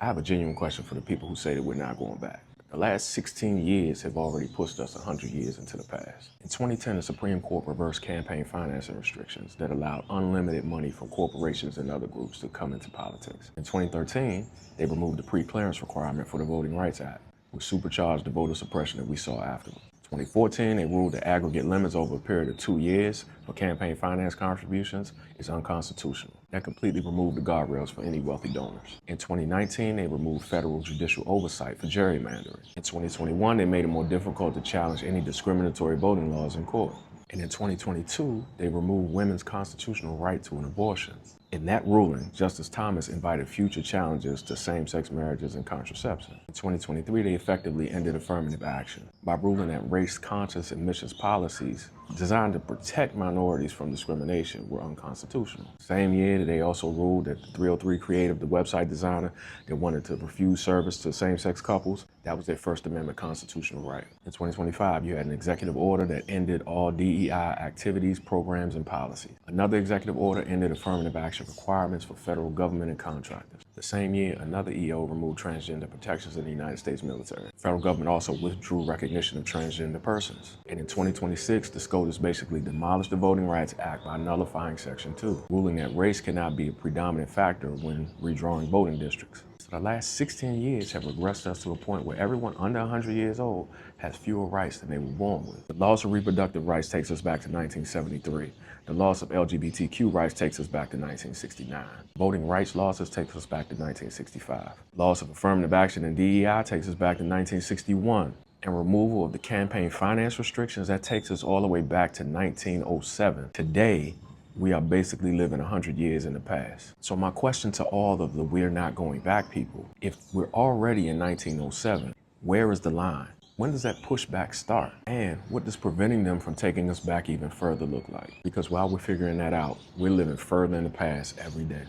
I have a genuine question for the people who say that we're not going back. The last 16 years have already pushed us 100 years into the past. In 2010, the Supreme Court reversed campaign financing restrictions that allowed unlimited money from corporations and other groups to come into politics. In 2013, they removed the pre-clearance requirement for the Voting Rights Act, which supercharged the voter suppression that we saw afterward. In 2014, they ruled that aggregate limits over a period of 2 years for campaign finance contributions is unconstitutional. That completely removed the guardrails for any wealthy donors. In 2019, they removed federal judicial oversight for gerrymandering. In 2021, they made it more difficult to challenge any discriminatory voting laws in court. And in 2022, they removed women's constitutional right to an abortion. In that ruling, Justice Thomas invited future challenges to same-sex marriages and contraception. In 2023, they effectively ended affirmative action by ruling that race-conscious admissions policies designed to protect minorities from discrimination were unconstitutional. Same year, they also ruled that the 303 Creative, the website designer that wanted to refuse service to same-sex couples, that was their First Amendment constitutional right. In 2025, you had an executive order that ended all DEI activities, programs, and policies. Another executive order ended affirmative action requirements for federal government and contractors. The same year, another EO removed transgender protections in the United States military. The federal government also withdrew recognition of transgender persons. And in 2026, the SCOTUS basically demolished the Voting Rights Act by nullifying Section 2, ruling that race cannot be a predominant factor when redrawing voting districts. So the last 16 years have regressed us to a point where everyone under 100 years old has fewer rights than they were born with. The loss of reproductive rights takes us back to 1973. The loss of LGBTQ rights takes us back to 1969. Voting rights losses takes us back to 1965. Loss of affirmative action in DEI takes us back to 1961. And removal of the campaign finance restrictions, that takes us all the way back to 1907. Today, we are basically living 100 years in the past. So my question to all of the we're not going back people, if we're already in 1907, where is the line? When does that pushback start? And what does preventing them from taking us back even further look like? Because while we're figuring that out, we're living further in the past every day.